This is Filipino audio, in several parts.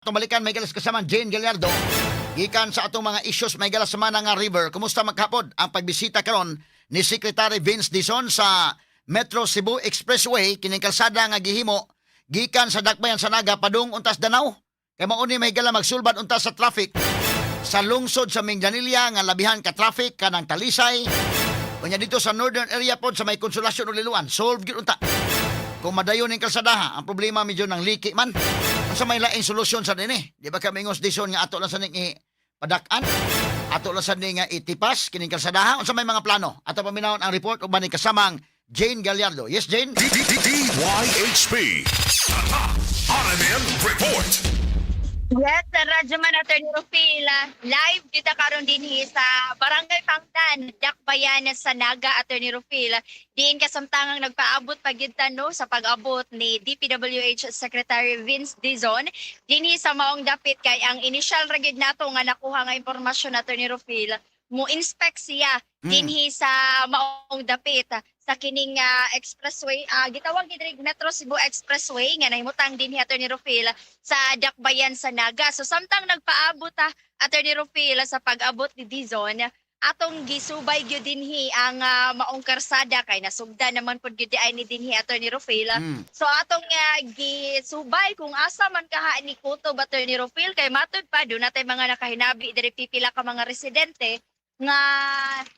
Tumalikan may galas kasama Jane Gallardo. Gikan sa atong mga issues may galas sama nga river. Kumusta maghapon ang pagbisita karon ni Secretary Vince Dizon sa Metro Cebu Expressway kining kalsada nga gihimo gikan sa Dakbayan sa Naga padung untas Danau. Kay mao ni may gala magsulbad untas sa traffic sa lungsod sa Mindanilla nga labihan ka traffic kanang Talisay. Unya dito sa northern area pod sa may Konsolasyon ug Liloan. Solve gyud unta. Kung madayon ning kalsadaha, ang problema medyo nang liki man. Sa may laing solusyon sa nini. Di ba kami ngos dison nga ato lang sa ning padakan? Ato lang sa ning itipas kining kalsadaha. Unsa may mga plano? Ato paminawon ang report ug maning kasamang Jane Gallardo. Yes, Jane? DYHP RMN Report. Yes, sa Radyo Man Attorney Rufila, live kita karon din sa Barangay Pangtan, Dakbayan sa Naga Attorney Rufila. Diin kasamtangang nagpaabot pagitan no sa pag-abot ni DPWH Secretary Vince Dizon dinhi sa maong dapit kay ang initial ragid nato nga nakuha nga impormasyon Attorney Rufila mo inspect siya dinhi sa maong dapit sa kining expressway gitawag gid Metro Cebu Expressway nga nahimutang dinhi Attorney Rufila sa Dakbayan sa Naga. So samtang nagpaabot Attorney Rufila sa pag-abot ni Dizon atong gisubay gyud dinhi ang maong karsada kay nasugdan naman pud gyud ay ni dinhi Attorney Rufila. So atong gisubay kung asa man kaha ni Kutob Attorney Rufila kay matud pa do natay mga nakahinabi diri pipila ka mga residente nga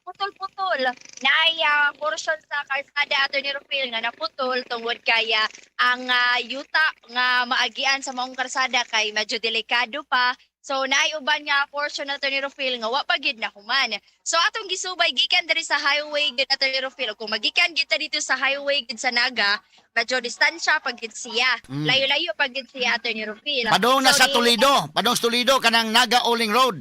putol-putol na ay portion sa kalsada Attorney Rufila nga naputol tungod kaya ang yuta nga maagian sa maong kalsada kay medyo delikado pa. So naay uban nga portion na Attorney Rufila nga wa pa gid na human. So atong gisubay gikan diri sa highway gid Attorney Rufila kung magikan gid ta dito sa highway gid sa Naga medyo distansya pag gid siya. Layo-layo pag gid siya Attorney Rufila. Padung na So, sa Toledo. Padung sa Toledo kanang Naga Oling Road.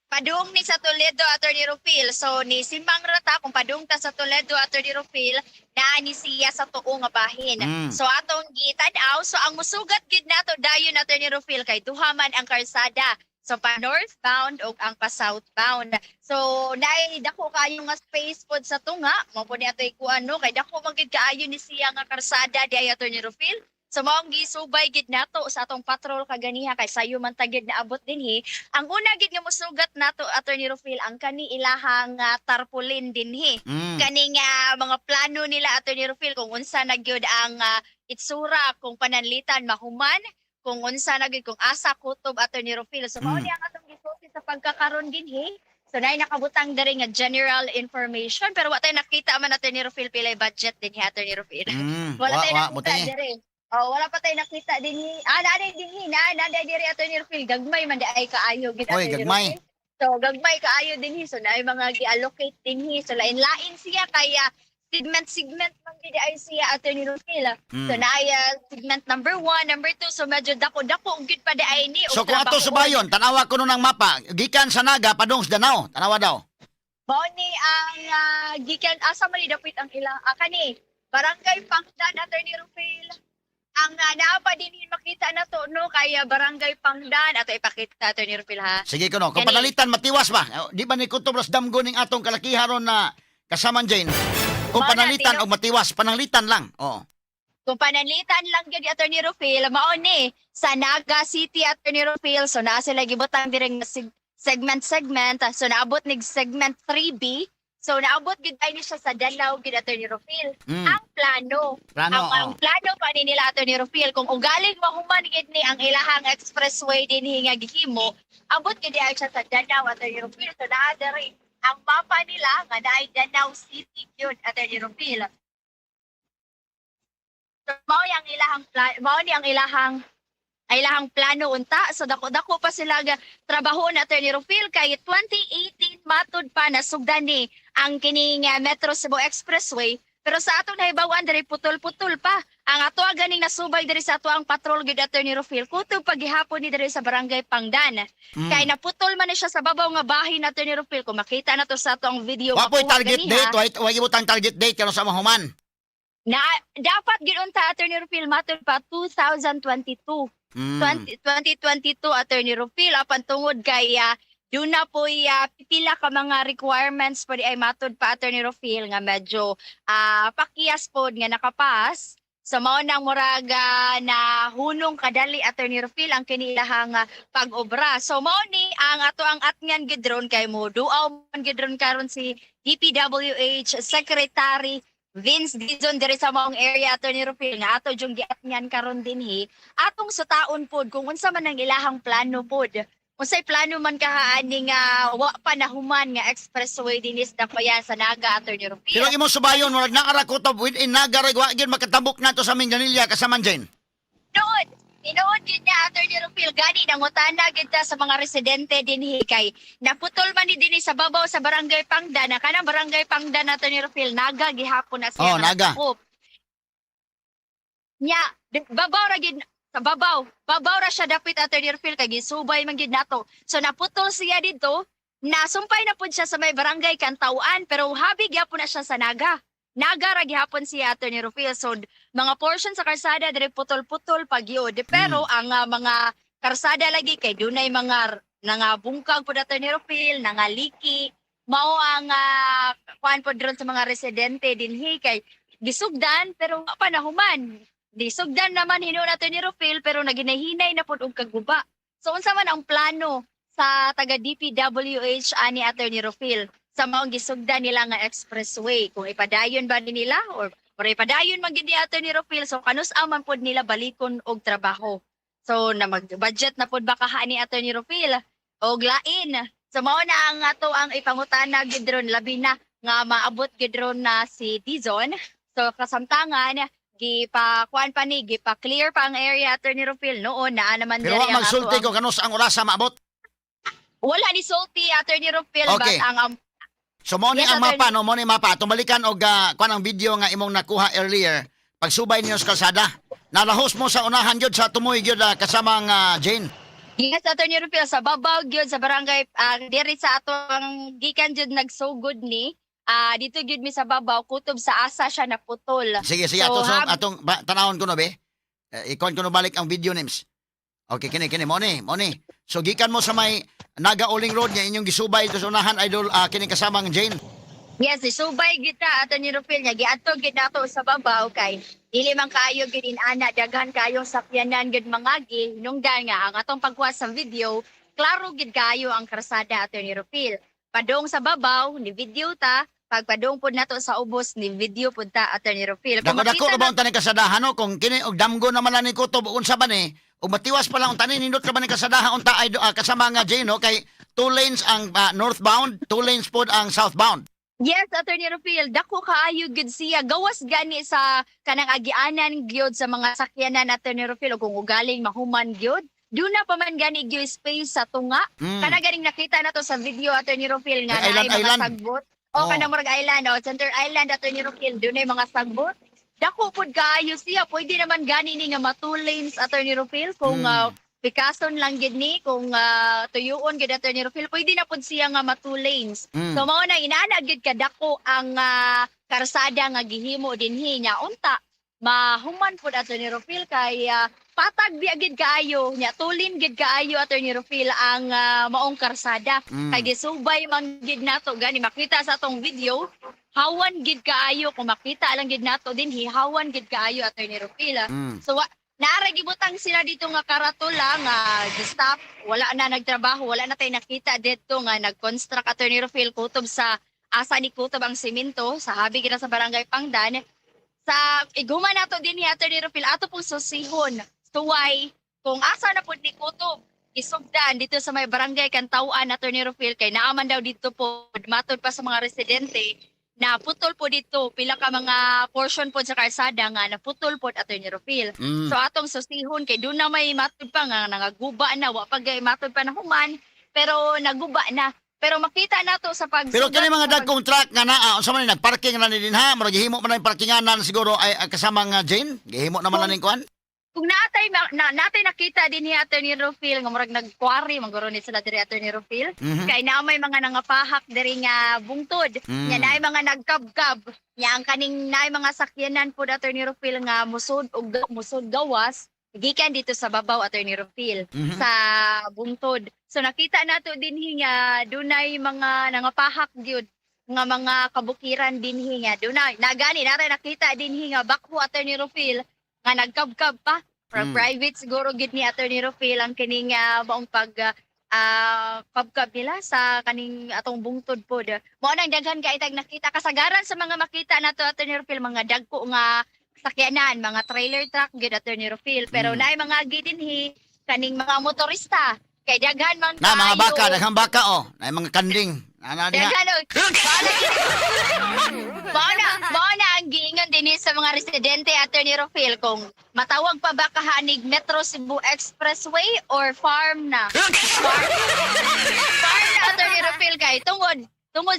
Padung ni sa Toledo Attorney Rufil. So ni Simbang Rata kung padung ta sa Toledo Attorney Rufil naa ni siya sa tuo nga bahin. So atong gitad-aw so ang musugat gid nato dayon Attorney Rufil kay duha man ang karsada. So pa northbound ug ang pa southbound. So naay dako kayo nga space pod sa tunga, mo pod ni atoy kuan no kay dako man gid kaayo ni siya nga karsada di Attorney Rufil. So maong gisubay gid nato sa atong patrol kaganiha kay sayo man tagid na abot dinhi. Ang una gid nga mosugat nato Attorney Rufil ang kani ilahang tarpaulin dinhi. Kani nga mga plano nila Attorney Rufil kung unsa na gyud ang itsura kung pananlitan mahuman, kung unsa na gyud kung asa kutob Attorney Rufil. So mao ni ang atong gisulti sa pagkakaron dinhi. So naay nakabutang diri nga general information pero wa tay nakita man Attorney Rufil pilay budget dinhi Attorney Rufil. Wala tay nakita diri. Oh, wala pa tayo nakita din ni. Naday din ni naday diri Attorney Rufil gagmay man ay kaayo gid Oy, gagmay. So gagmay kaayo din ni so naay mga gi-allocate din ni so lain-lain siya kaya segment man gid ay siya Attorney Rufil. So naay segment number 1, number 2 so medyo dako-dako gid pa ay ni. So kung ato subayon, tanawa ko nun ang mapa. Gikan sa Naga padung sa Danau. Tanawa daw. Mao ni ang gikan asa man dapit ang ilang kani Barangay Pangdan Attorney Rufil. Ang naapa din makita na to no kaya Barangay Pangdan ato ipakita Attorney Rufil ha. Sige ko no. Kung panalitan matiwas ba? Di ba ni Kutobras damgo ning atong kalakiharon na kasaman Jane? Kung panalitan o matiwas, panalitan lang. Oo. Kung panalitan lang gyud Attorney Rufil mao ni sa Naga City Attorney Rufil so naa sila gibutang direng segment so naabot nig segment 3B. So naabot gid ay ni siya sa Danau gid Attorney Rufil. Ang plano ang plano pa ni nila Attorney Rufil kung ugaling mahuman gid ni ang ilahang expressway dinhi nga gihimo, abot gid ay siya sa Danau Attorney Rufil. So naa diri ang mapa nila nga naay Danau City gyud Attorney Rufil. So mao yang ilahang mao ni ang ilahang plano unta so dako-dako pa sila trabaho na Attorney Rufil kay 2018 matud pa nasugdan ni ang kining Metro Cebu Expressway pero sa aton nahibawan diri putol-putol pa ang ato ganing nasubay diri sa ato ang patrol gid Attorney Rufil kutob paghihapon ni diri sa Barangay Pangdan kay naputol man ni siya sa babaw nga bahin Attorney Rufil kung makita na to sa ato ang video Wapoy target date, wa gibutang target date kano sa mahuman. Na dapat gid unta Attorney Rufil matud pa 2022. 2022 Attorney Rufil apan tungod kay doon na po pipila ka mga requirements pa di ay matod pa Attorney Rufil nga medyo pakiyas po nga nakapas. So mao nang muraga na hunong kadali Attorney Rufil ang kinilahang pag-obra. So mao ni ang ato ang atngan gidron kay mo duaw man gidron karon si DPWH Secretary Vince Dizon diri sa maong area Attorney Rufil nga ato jung giatngan karon dinhi atong sa taon pod kung unsa man ang ilahang plano pod. Unsay plano man kahaani nga wa pa nahuman nga expressway dinis Dakbayan sa Naga Attorney Rufil. Pero imo subayon murag naarakutob within nagarag wa gyud makatabok nato sa Mindanilla kasama Jane. Tinuod gid niya Attorney Rufil gani nangutana gid ta sa mga residente dinhi kay naputol man ni dinhi sa babaw sa barangay Pangdan na kanang barangay Pangdan Attorney Rufil Naga gihapon na siya. Oh, Naga. Nya babaw ra gid sa babaw ra siya dapit Attorney Rufil kay gisubay man gid nato. So naputol siya dito, nasumpay na pud siya sa may barangay Kantauan pero habi gyapon na siya sa Naga. Naga ra gihapon siya Attorney Rufil. So mga portion sa karsada dire putol-putol pagyod. Pero ang mga karsada lagi kay dunay mga bungkag pud Attorney Rufil, liki. Mao ang kuan pod ron sa mga residente dinhi kay gisugdan pero wa pa nahuman. Disugdan naman hinuon natin ni Rufil pero naginahinay na pod og kaguba. So unsa man ang plano sa taga DPWH ani Attorney Rufil sa maong gisugdan nila nga expressway kung ipadayon ba ni nila or ipadayon man gid ni Attorney Rufil so kanus-aw man pod nila balikon og trabaho. So na mag-budget na pod ba kaha ni Attorney Rufil og lain. So mao na ang ato ang ipangutana gid ron labi na nga maabot gid ron na si Dizon. So kasamtangan gipa-kuan pa ni, gipa-clear pa ang area Attorney Rufil noon na naman Pero wa magsulti ko kanus ang oras sa maabot. Wala ni sulti Attorney Rufil Okay. but ang So mo ni Yes, ang Attorney. mapa no mo ni mapa tumbalikan og kuan ang video nga imong nakuha earlier pagsubay ninyo sa kalsada. Nalahos mo sa unahan gyud sa tumoy gyud kasama ang Jane. yes Attorney Rufil sa babaw gyud sa barangay diri sa ato ang gikan gyud nagsugod ni dito gyud mi sa babaw kutob sa asa siya naputol. Sige So, atong tanawon ko no be. Ikon ko no balik ang video names. Okay kini mo ni. So gikan mo sa may Naga Uling Road nga inyong gisubay ito sa unahan idol kini kasama ang Jane. Yes, isubay kita Attorney Rufil niya giadto gid nato sa babaw kay dili man kaayo gid inana daghan kayong sakyanan gid mangagi hinungdan nga ang atong pagkuha sa video klaro gid kayo ang karsada Attorney Rufil. Padong sa babaw ni video ta pagpadong pod nato sa ubos ni video pud ta Attorney Rufil. Dako-dako ba ang taning kasadahan no kung kini og damgo naman lang ni kutob unsa ba ni ug matiwas pa lang ang tanin nindot ra ba ni kasadahan unta ay kasama nga Jane no kay 2 lanes ang northbound, 2 lanes pod ang southbound. Yes, Attorney Rufil, dako kaayo gid siya gawas gani sa kanang agianan gyud sa mga sakyanan Attorney Rufil ug kung ugaling mahuman gyud. Doon na pa man gani gyud space sa tunga. Kana ganing nakita na to sa video Attorney Rufil nga Island, naay mga island. sagbot. Oh. O kanang murag island o Center Island Attorney Rufil doon ay mga sagbot. Dako pud kaayo siya, pwede naman gani ni nga ma 2 lanes Attorney Rufil kung Pikason lang gid ni kung tuyuon gid Attorney Rufil pwede na pud siya nga ma 2 lanes. So mao na inaana gid kadako ang karsada nga gihimo dinhi nya unta mahuman pud Attorney Rufil kay patag biya gid kaayo nya tulin gid kaayo Attorney Rufil ang maong karsada kay gisubay man gid nato gani makita sa atong video hawan gid kaayo kung makita lang gid nato dinhi hawan gid kaayo Attorney Rufil. So naara gibutang sila dito nga karatula nga gi-stop, wala na nagtrabaho, wala na tay nakita dito nga nag-construct Attorney Rufil kutob sa asa ni kutob ang semento sa habi gid sa barangay Pangdan. Sa iguma nato din ni Attorney Rufil ato pong susihon. Suway kung asa na pud ni kutob isugdan dito sa may barangay Kantauan Attorney Rufil kay naaman daw dito po matod pa sa mga residente na putol po dito pila ka mga portion po sa kalsada nga naputol po Attorney Rufil. So atong susihon kay doon na may matod pa nga nangaguba na wa pa gay matod pa na human pero naguba na. Pero makita nato sa pag Pero kini mga dagkong truck nga naa unsa man ni nagparking na ni dinha, murag gihimo man ang parkinganan siguro ay kasama nga Jane. Gihimo naman na ning kuan. kung natay nakita din ni Attorney Rufil nga murag nagquarry maguro ni sila diri Attorney Rufil kay naa may mga nangapahak diri nga bungtod nya naay mga nagkabkab nya ang kaning naay mga sakyanan pud Attorney Rufil nga musud gawas gikan dito sa babaw Attorney Rufil sa bungtod. So nakita nato dinhi nga dunay mga nangapahak gyud nga mga kabukiran dinhi nga dunay nagani naray nakita dinhi nga bakho Attorney Rufil nga nagkabkab pa. From Mm. private siguro gid ni Attorney Rufil ang kining maong pag kabkab nila sa kaning atong bungtod pod. Mao nang daghan ka itag nakita kasagaran sa mga makita nato Attorney Rufil mga dagko nga sakyanan, mga trailer truck gid Attorney Rufil. Pero Mm. naay mga gidinhi kaning mga motorista kay daghan man Na mga kaayo. baka, daghang baka oh. Na mga kanding. Ana diha. Daghan og Mao na ang giingon din sa mga residente Attorney Rufil kung matawag pa ba kahanig Metro Cebu Expressway or farm na. Farm na Attorney Rufil kay tungod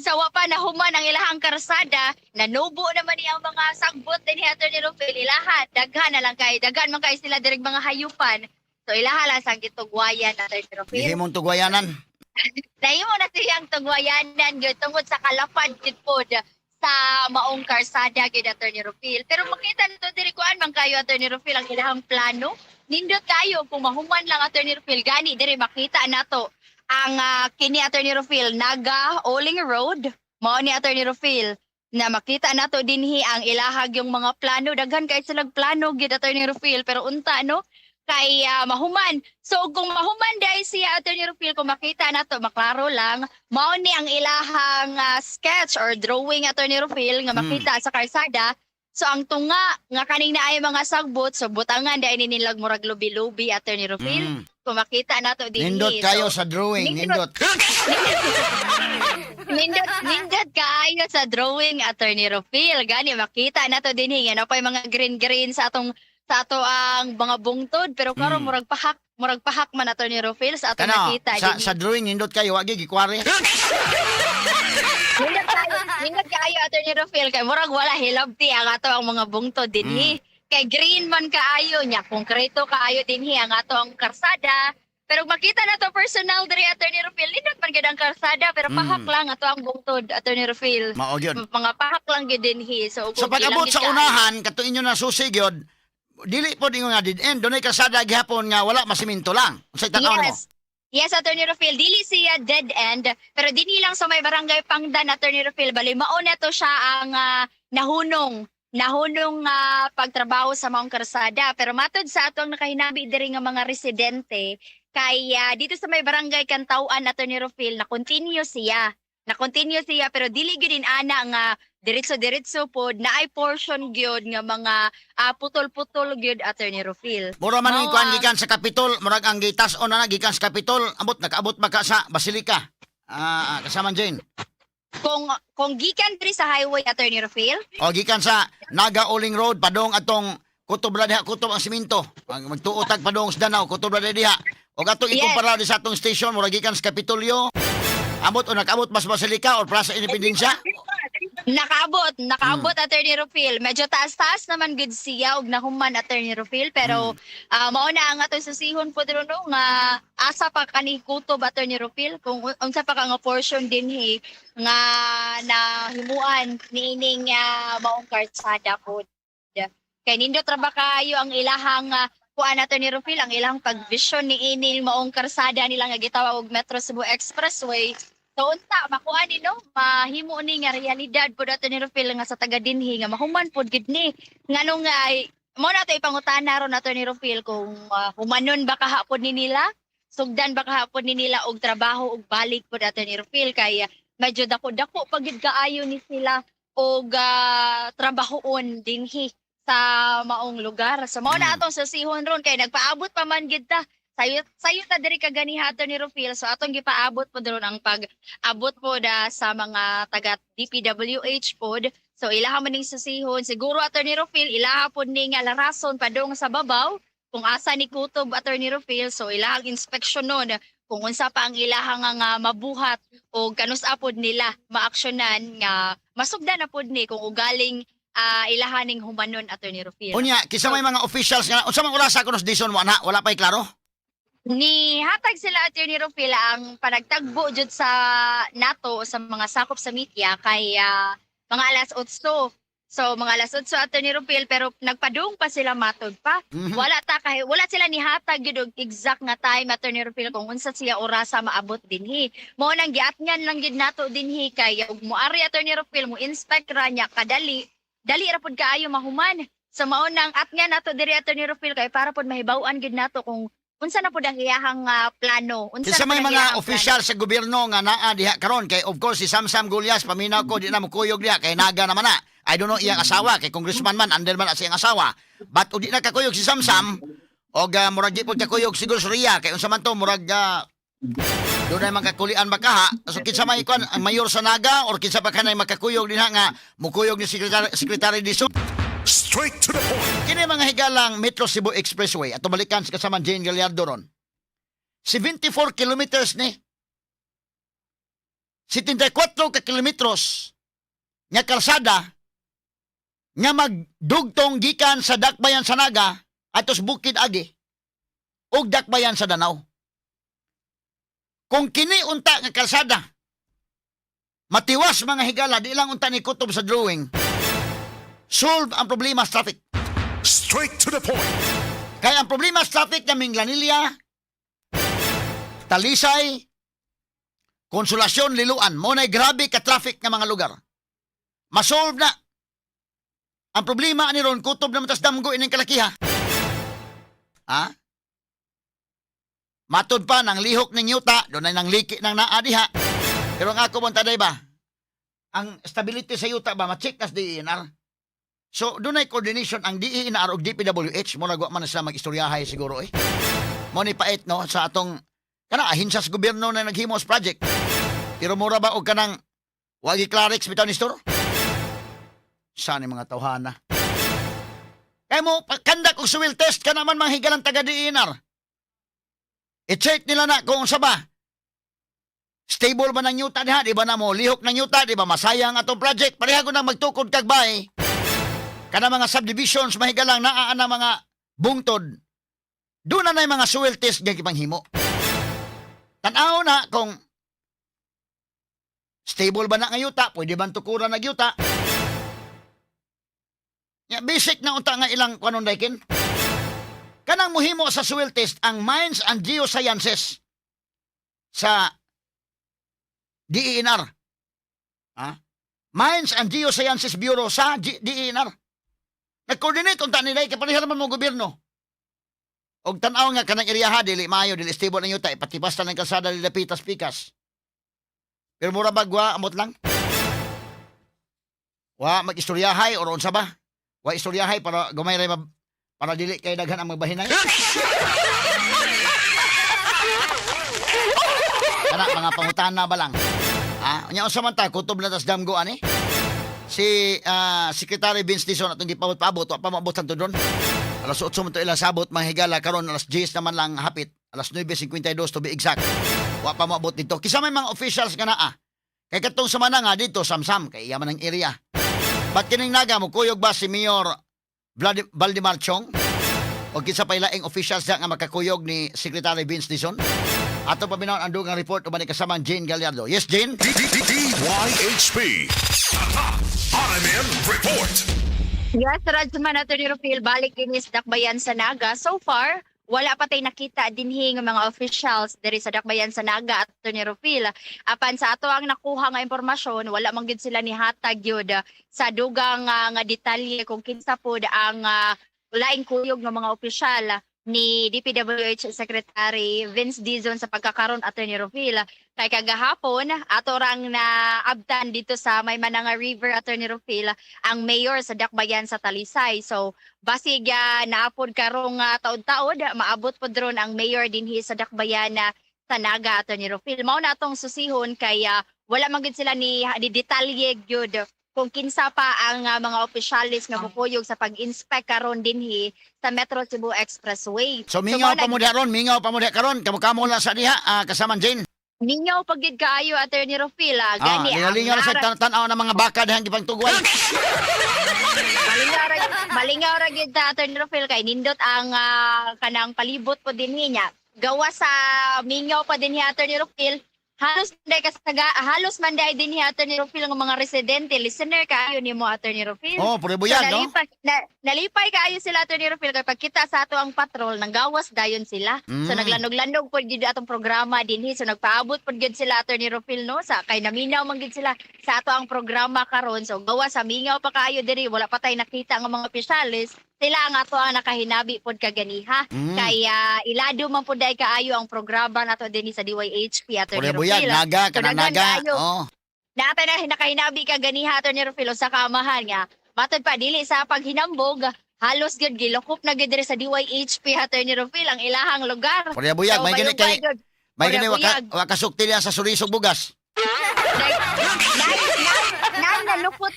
sa wapa na human ang ilahang karsada, nanubo naman niya ang mga sagbot din ni Attorney Rufil, ilahat, daghan na lang kay, daghan man kay sila direk mga hayupan. So ilaha lang sa gitugwayan Attorney Rufil. Gihimong tugwayanan. Dahil mo na siyang tugwayanan gyud tungod sa kalapad gid pod sa maong karsada gid Attorney Rufil. Pero makita nito diri kuan man kayo Attorney Rufil ang ilahang plano. Nindot kayo kung mahuman lang Attorney Rufil gani diri makita nato ang kini Attorney Rufil Naga Oling Road. Mao ni Attorney Rufil na makita nato dinhi ang ilahag yung mga plano, daghan kay silang plano gid Attorney Rufil pero unta no kay mahuman. So kung mahuman dai siya Attorney Rufil, kung makita nato maklaro lang mao ni ang ilahang sketch or drawing Attorney Rufil nga makita sa karsada. So ang tunga nga kaning naay mga sagbot so butangan dai ni nilag murag lubi-lubi Attorney Rufil. Mm. Kung makita nato dinhi. Nindot kayo So, sa drawing, nindot. Nindot kaayo sa drawing Attorney Rufil. Gani makita nato dinhi nga napay mga green sa ato ang mga bungtod pero karon murag pahak man Attorney Rufil sa ato Kano, nakita sa, dinhi. sa drawing, nindot kayo, wagi gikwari. Nindot kaayo Attorney Rufil kay murag wala hilabti ang ato ang mga bungtod dinhi. Kay green man kaayo nya, konkreto kaayo dinhi ang ato ang karsada. Pero makita na to personal diri Attorney Rufil, nindot man gid ang karsada pero pahak lang ato ang bungtod Attorney Rufil. Mao gyud. Mga pahak lang gid dinhi. So Sa kung pag-abot ilang sa gid unahan, kato inyo na susig yun, dili po dingo nga did end. Doon ay kasada gihapon nga wala masiminto lang. Unsay tanaw mo? Yes, Attorney Rufil, dili siya dead end, pero dinhi lang sa may barangay Pangdan, Attorney Rufil, bali mao na to siya ang nahunong pagtrabaho sa maong karsada. Pero matod sa atong nakahinabi diri nga mga residente, kay dito sa may barangay Kantauan, Attorney Rufil, na-continue siya pero dili gyud din ana nga diretso pod na ay portion gyud nga mga putol-putol gyud Attorney Rufil. Mura man yung Mao, kuhan gikan sa Kapitol, murag ang gitas-on na gikan sa Kapitol, nakaabot ba ka sa Basilica? Kasama Jane. Kung gikan diri sa highway Attorney Rufil, O gikan sa Naga Oling Road, padong atong kutob ra diha, kutob ang siminto. Magtuotag padong sa Danau, kutob ra diha. O atong Yes. ikumpara di sa atong station, murag gikan sa Kapitolyo. Amot o nakaabot mas Basilica o Plaza Independencia? nakaabot Attorney Rufil. Medyo taas-taas naman gud siya og nahuman Attorney Rufil pero mao na ang atong susihon po diro no nga asa pa kani kutob Attorney Rufil kung unsa pa ka nga portion dinhi nga nahimuan niining maong karsada po. Kay nindot ra ba kayo ang ilahang kuan Attorney Rufil ang ilang pagvision niining maong karsada nila nga gitawag og Metro Cebu Expressway. So unta makuha ni no mahimo ni nga realidad pud Attorney Rufil nga sa taga dinhi nga mahuman pud gid ni nganong mo na to ipangutana ron Attorney Rufil kung humanon ba kahapon ni nila sugdan ba kahapon ni nila og trabaho og balik pud Attorney Rufil kay medyo dako pagid kaayo ni sila og trabahoon dinhi sa maong lugar. So mao na atong susihon ron kay nagpaabot pa man gid ta sayo ta diri kagani Attorney Rufil. So atong gipaabot po doon ang pag-abot po sa mga taga DPWH pod. So ilaha man ning susihon siguro Attorney Rufil ilaha pod ning larason padung sa babaw kung asa ni kutob Attorney Rufil. So ilahang inspeksyon nun kung unsa pa ang ilahang nga mabuhat o kanusa pod nila maaksyonan nga masugdan na pod ni kung ugaling ilahaning humanon Attorney Rufil. Unya, kisa may mga officials nga, unsa man orasa kuno sa dison mo ana, wala pa'y klaro? Ni hatag sila Attorney Rufil ang panagtagbo jud sa NATO sa mga sakop sa media kay mga alas 8. So mga alas 8 Attorney Rufil pero nagpadung pa sila matod pa. Wala sila ni hatag jud og exact nga time Attorney Rufil kung unsa siya orasa maabot dinhi. Mao nang giatngan lang gid nato dinhi kay ug moari Attorney Rufil mo inspect ra nya kadali. Dali ra pud kaayo mahuman. So maunang at nga nato diri Attorney Rufil kay para pod mahibaw-an gid nato kung unsa na pod ang iyahang plano. Unsa Kinsa na may pod ang mga iyahang opisyal sa gobyerno nga naa diha karon kay of course si Samsam Gulyas paminaw ko di na mo kuyog diha kay naga naman na. I don't know iyang asawa kay congressman man under man sa iyang asawa. But ug di na kakuyog si Samsam og murag di pod kakuyog siguro sa Ria kay unsa man to murag doon ay makakulian bakaha. So kinsa may kuan ang mayor sa naga or kinsa pa kanay makakuyog dinha nga mukuyog ni Secretary Dizon. Straight to the point. Kini mga higalang Metro Cebu Expressway at balikan sa kasamang Jane Gallardo ron. 74 kilometers ni. 74 ka kilometros nga kalsada nga magdugtong gikan sa Dakbayan sa Naga atos Bukid Agi ug Dakbayan sa Danau. Kung kini unta nga kalsada matiwas mga higala di lang unta ni kutob sa drawing. Solve ang problema sa traffic. Straight to the point. Kaya ang problema sa traffic naming Lanilla, Talisay, Konsolasyon, Liluan, mo na'y grabe ka-traffic ng mga lugar. Masolve na. Ang problema ni ron, kutob na matas damgo ining kalakiha. Ha? Matod pa ng lihok ng yuta, doon ay nang liki ng naadiha. Pero ang ako mong taday ba, ang stability sa yuta ba, ma-check nas DENR. So, doon ay coordination ang DENR o DPWH. Mo nagwa man na sila mag-istoryahay siguro eh. Mo ni pait no sa atong kana ahinsya sa gobyerno na naghimos project. Pero mura ba og kanang wagi clarix bitaw ni store? Saan mga tawhana? Kaya mo kanda og soil test ka naman mga higalang taga DENR. I-check nila na kung sa ba. Stable ba ng yuta diha? Di ba na mo lihok ng yuta? Di ba masayang atong project? Pareha ko na magtukod kag bay. Kana mga subdivisions mahigalang naa na mga bungtod. Doon na mga soil test nga kipanghimo. Tanaw na kung stable ba na nga yuta, pwede ba tukuran na yuta? Ya, basic na unta nga ilang kanon daykin. Kanang muhimo sa soil test ang Mines and Geosciences sa DENR. Ha? Mines and Geosciences Bureau sa DENR. Nag-coordinate unta nila kapareha naman mo gobyerno. Og tan-aw nga kanang area dili maayo dili stable na yuta ipatipas ta ng kalsada dili pitas pikas. Pero mura bagwa amot lang. Wa mag-istoryahay or unsa ba? Wa istoryahay para gamay ray para dili kay daghan ang magbahinay. Kana mga pangutana ba lang? Nya unsa man ta kutob na tas damgo ani? Si Secretary Vince Dizon atong gipabot-pabot wa pa maabot to doon. Alas 8 man to ilang sabot mga higala karon alas 10 naman lang hapit. Alas 9:52 to be exact. Wa pa maabot dito. Kisa may mga officials nga naa. Kay katong sama na nga dito samsam kay yaman ang area. Ba't kining naga mo kuyog ba si Mayor Valdemar Chong? O kinsa pa ilaing officials nga makakuyog ni Secretary Vince Dizon? Ato pa binaw ang dugang report uban ni kasamang Jane Gallardo. Yes, Jane? DYHP. RMN Report. Yes, Radyoman Attorney Rufil, balik kinis Dakbayan sa Naga. So far, wala pa tayo nakita dinhi nga mga officials diri sa Dakbayan sa Naga at Attorney Rufil. Apan sa ato ang nakuha nga impormasyon, wala man gid sila ni hatag yun sa dugang nga detalye kung kinsa pod ang laing kuyog ng mga opisyal ni DPWH Secretary Vince Dizon sa pagkakaroon Attorney Rufil. Kay kagahapon, ato rang naabtan dito sa Maymananga River Attorney Rufil ang mayor sa Dakbayan sa Talisay. So, basig naapod karong taod-taod, maabot po dron ang mayor dinhi sa Dakbayan sa Naga Attorney Rufil. Mao na atong susihon kay wala man gid sila ni detalye gyud kung kinsa pa ang mga opisyalis nga pupuyog sa pag-inspect karon dinhi sa Metro Cebu Expressway. So mingaw pa mo diha ron, mingaw pa mo diha karon, kamo lang sa diha kasamang Jane. Mingaw pagid kaayo Attorney Rufil. Gani lingaw sa tan-aw ng mga baka dahang gipangtugway. Malingaw ra gid Attorney Rufil kay nindot ang kanang palibot po dinhi niya. Gawa sa mingaw pa dinhi Attorney Rufil halos manday din ni Attorney Rufil ng mga residente listener kaayo nimo Attorney Rufil. Oh, puro buyag, no? Nalipay kaayo sila Attorney Rufil kay pagkita sa ato ang patrol nanggawas dayon sila. So naglanog-lanog pod gid atong programa dinhi so nagpaabot pod gid sila Attorney Rufil no sa kay naminaw man gid sila sa ato ang programa karon so gawas sa mingaw pa kaayo diri wala pa tay nakita nga mga opisyalis sila ang ato ang nakahinabi pod kaganiha. Kaya ilado man pod day kaayo ang programa nato dinhi sa DYHP Attorney Puro buyag, Rufil. naga, So, daghan kananaga. kaayo. Oh. Data na nakahinabi ka ganiha Attorney Rufil sa kamahan nga. Matod pa dili sa paghinambog halos gid gilukop na gid diri sa DYHP Attorney Rufil ang ilahang lugar. Puro buyag, may gani kay bayog-bayog. may gani Pura buyag. wakasukti sa sulisog bugas.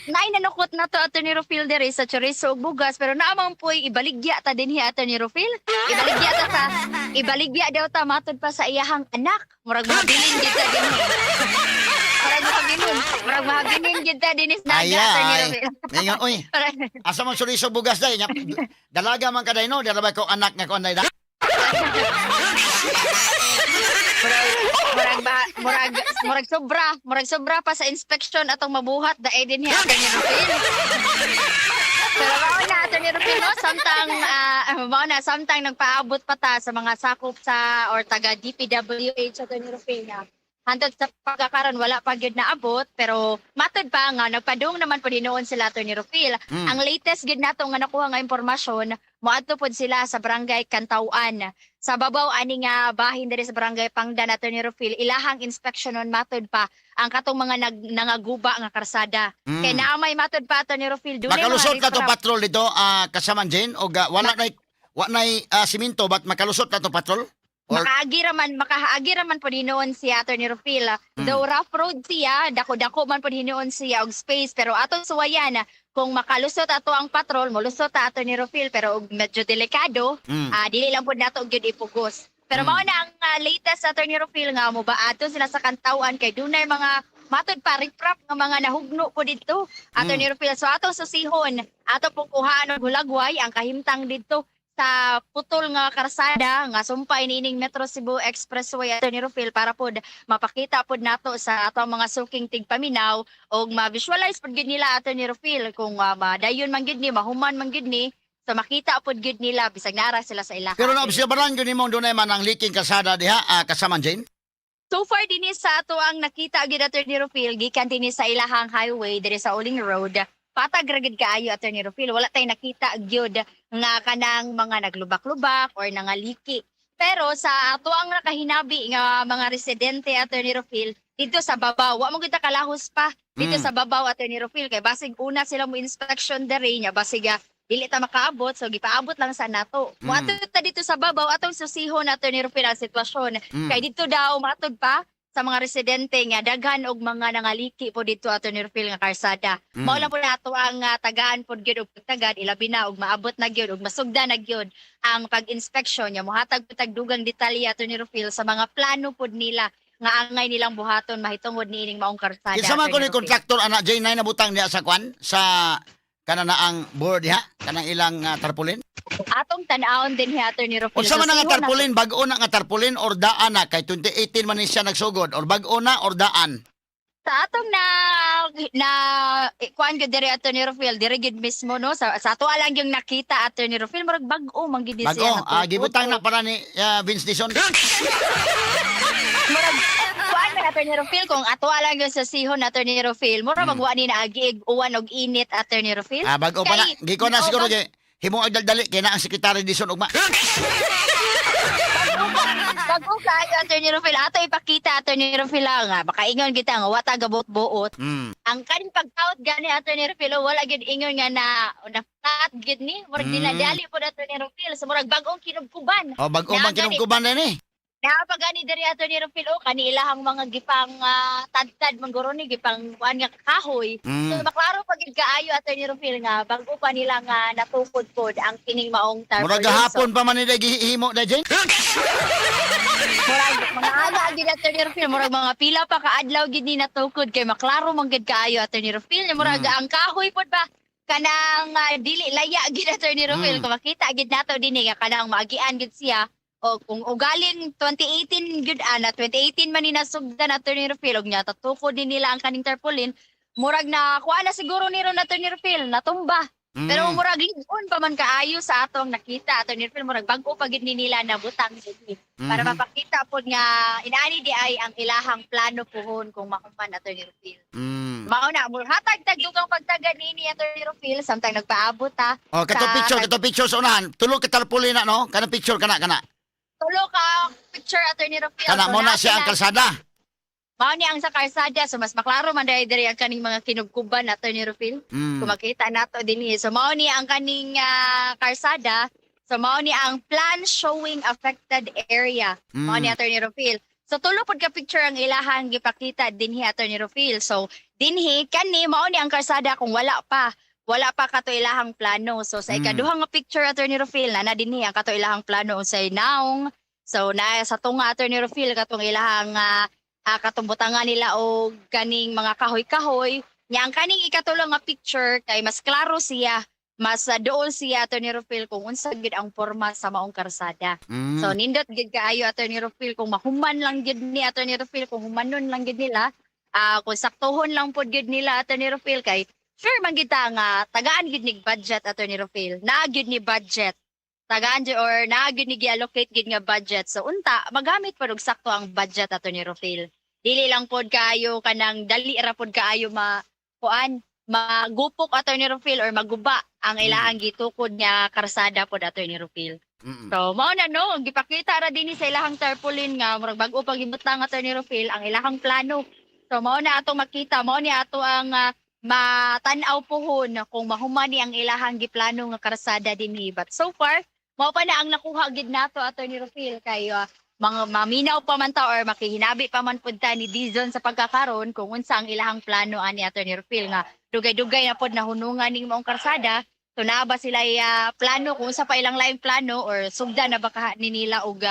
Nay nanukot na to Attorney Rufil diri sa chorizo ug bugas pero naamang po'y ibaligya ta dinhi Attorney Rufil. Ibaligya daw ta matod pa sa iyahang anak. Murag mahabilin gid ta dinhi. Murag mahabilin gid ta dinhi sa naga Attorney Rufil. Ngayon, uy, asa man sulisog bugas day? Dalaga man kaday no, dala ba ko anak nga ko anday da? Murag sobra pa sa inspection atong mabuhat da din niya Attorney Rufil. Pero Attorney Rufil no, samtang nagpaabot pa ta sa mga sakop sa or taga DPWH Attorney Rufil na hantod sa pagkakaroon wala pa gyud naabot pero matod pa nga nagpadung naman po dinoon sila Attorney Rufil. Ang latest gid nato nga nakuha nga impormasyon moadto pod sila sa barangay Kantawan. Sa babaw ani nga bahin diri sa barangay Pangdan Attorney Rufil ilahang inspeksyonon matod pa ang katong mga nangaguba nga karsada. Kay naamay matod pa Attorney Rufil dunay Makalusot mga na to patrol dito kasaman Jane o wala nay siminto but makalusot na to patrol? Or makaagi raman po hinoon siya Attorney Rufil. Though rough road siya, dako-dako man po hinoon siya og space pero atong suwayan kung makalusot ato ang patrol, molusot ta Attorney Rufil pero og medyo delikado, dili lang po nato gyud ipugos. Pero mao na ang latest Attorney Rufil nga mobaato sila sa Kantawan kay dunay mga matod pa riprap nga mga nahugno po dito Attorney Rufil. So atong susihon, ato pong kuhaan og hulagway ang kahimtang dito sa putol nga karsada nga sumpay nining Metro Cebu Expressway Attorney Rufil para pod mapakita pod nato sa atong mga suking tigpaminaw og ma-visualize pod gid nila Attorney Rufil kung madayon man gid ni mahuman man gid ni so makita pod gid nila bisag nara sila sa ilaha. pero naobserbahan gyud nimo dunay man ang leaking kalsada diha kasaman Jane? So far dinhi sa ato ang nakita gid Attorney Rufil gikan dinhi sa ilahang highway diri sa Uling Road. Patag ra gid kaayo Attorney Rufil wala tay nakita gyud nga kanang mga naglubak-lubak or nangaliki. Pero sa ato ang nakahinabi nga mga residente Attorney Rufil dito sa babaw wa mo gid ta kalahos pa dito sa babaw Attorney Rufil kay basig una sila mo inspection diri nya basig dili ta makaabot so gipaabot lang sa nato. Moadto ta dito sa babaw atong susihon Attorney Rufil ang sitwasyon kay dito daw matod pa sa mga residente nga daghan og mga nangaliki po dito Attorney Rufil nga karsada. Mao lang po nato ang tagaan pod gyud og pagtagad ilabi na og maabot na gyud og masugda na gyud ang pag-inspeksyon nya mohatag po tagdugang detalye Attorney Rufil sa mga plano pod nila nga angay nilang buhaton mahitungod niining maong karsada. Kinsa man ko ni Attorney Rufil. kontraktor anak Jane nay nabutang diha sa kwan sa kanana ang board diha kanang ilang tarpaulin? Atong tan-awon din hi Attorney Rufil. Unsa man So, nga siho tarpaulin bag-o na nga tarpaulin or daan na kay 2018 man ni siya nagsugod or bag-o na or daan? sa atong na kuan gyud diri Attorney Rufil diri gid mismo no sa ato lang yung nakita Attorney Rufil murag bag-o man gid Bag-o gibutang na para ni Vince Dizon. Murag kuan man Attorney Rufil kung ato lang yung sa sihon Attorney Rufil murag magwa ni na agi uwan og init Attorney Rufil. Bag-o pa na Kay- giko na Oo, siguro bag- kay himo ang daldali kay na ang sekretary Dizon ugma. Bago kayo Attorney Rufil ato ipakita Attorney Rufil nga baka ingon kita nga wa taga buot-buot. Ang kaning pagtaot gani Attorney Rufil wala gid ingon nga na flat gid ni murag dinadali po Attorney Rufil so murag bag-ong kinubkuban. O bag-o man kinungkuban na ni. Napagani diri Attorney Rufil kani ilahang mga gipang tad-tad mangguro ni gipang kuan nga kahoy. So maklaro pag gid kaayo Attorney Rufil nga bago pa nila nga natukod-pod ang kining maong tarpaulin. Murag gahapon pa man ni gihimo da Jane. Murag mga ana gid Attorney Rufil murag mga pila pa ka adlaw gid ni natukod kay maklaro man gid kaayo Attorney Rufil murag ang kahoy pod ba kanang dili laya gid Attorney Rufil kung makita gid nato dinhi nga kanang maagian gid siya O kung ugaling 2018 gyud ana 2018 man ni nasugdan Attorney Rufil og nya tatukod din nila ang kaning tarpaulin murag na kuha na siguro ni ron Attorney Rufil natumba. Pero murag ligon pa man kaayo sa atong nakita Attorney Rufil murag bag-o pa gid ni nila nabutang gid para mapakita pod nga inaani di ay ang ilahang plano puhon kung mahuman Attorney Rufil. Mao na mo hatag tagdugang pagtagad ni Attorney Rufil samtang nagpaabot ha. Oh, kato picture sa unahan. Tulo ka tarpaulin na no? Kanang picture kana. Tulo ka picture Attorney Rufil. Kana mo na siya ang kalsada. Mao ni ang sa kalsada so mas maklaro man diri ang kaning mga kinugkuban Attorney Rufil. Kung makita nato dinhi. So mao ni ang kaning kalsada. So mao ni ang plan showing affected area. Mao ni Attorney Rufil. So tulo pod ka picture ang ilahang gipakita dinhi Attorney Rufil. So dinhi kani mao ni ang kalsada kung wala pa kato ilahang plano. So sa ikaduhang nga picture Attorney Rufil na dinhi ang kato ilahang plano unsay naong. So na sa tunga Attorney Rufil katong ilahang katumbutangan nila og kaning mga kahoy-kahoy. Nya ang kaning ikatulo nga picture kay mas klaro siya, mas dool siya Attorney Rufil kung unsa gid ang porma sa maong karsada. So nindot gid kaayo Attorney Rufil kung mahuman lang gid ni Attorney Rufil kung humanon lang gid nila, kung saktohon lang pod gid nila Attorney Rufil kay sure man kita nga tagaan gid ni budget Attorney Rufil. Naa gid ni budget. Tagaan gid or naa gid ni gi-allocate gid nga budget. So unta magamit pod og sakto ang budget Attorney Rufil. Dili lang pod kaayo kanang dali ra pod kaayo magupok Attorney Rufil or maguba ang ilahang gitukod nga karsada pod Attorney Rufil. So mao na no, gipakita ra dinhi sa ilahang tarpaulin nga murag bag-o pag gibutang Attorney Rufil ang ilahang plano. So mao na atong makita, mao ni ato ang matan-aw pohon kung mahuman ni ang ilahang giplano nga karsada dinhi. But so far, mao pa na ang nakuha gid nato Attorney Rufil kay mga maminaw pa man ta or makihinabi pa man pud ta ni Dizon sa pagkakaron kung unsa ang ilahang plano ani Attorney Rufil nga dugay-dugay na pod nahunungan ning maong karsada. So naa ba sila plano kung unsa pa ilang laing plano or sugdan na baka ni nila og